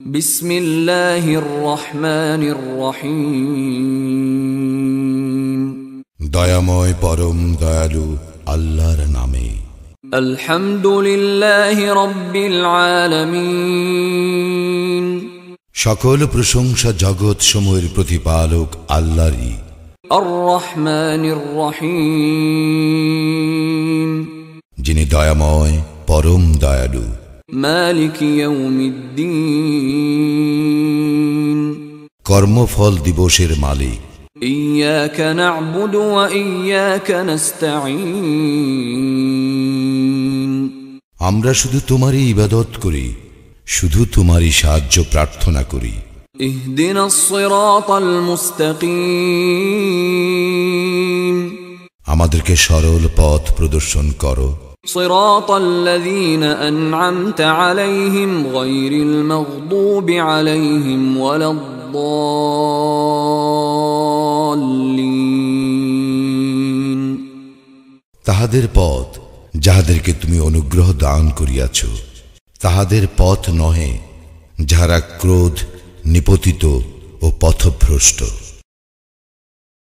বিসমিল্লাহির রহমানির রহিম। দয়াময় পরম দয়ালু আল্লাহর নামে। আলহামদুলিল্লাহি রাব্বিল আলামিন। সকল প্রশংসা জগৎ সমূহের প্রতিপালক আল্লাহরই। আর রহমানির রহিম। যিনি দয়াময় পরম দয়ালু। মালিক ইয়াউমিদ্দিন। কর্মফল দিবসের মালিক। ইয়্যাকা না'বুদু ওয়া ইয়্যাকা নাস্তাঈন। আমরা শুধু তোমারই ইবাদত করি, শুধু তোমারই সাহায্য প্রার্থনা করি। ইহদিনাস সিরাতাল মুস্তাকিম। আমাদেরকে সরল পথ প্রদর্শন করো। সিরাতাল্লাযীনা আন'আমতা আলাইহিম গায়রিল মাগদুবি আলাইহিম ওয়ালাদ-দাল্লিন। তাহাদের পথ যাহাদেরকে তুমি অনুগ্রহ দান করিয়াছ, তাহাদের পথ নহে যাহারা ক্রোধ নিপতিত ও পথভ্রষ্ট।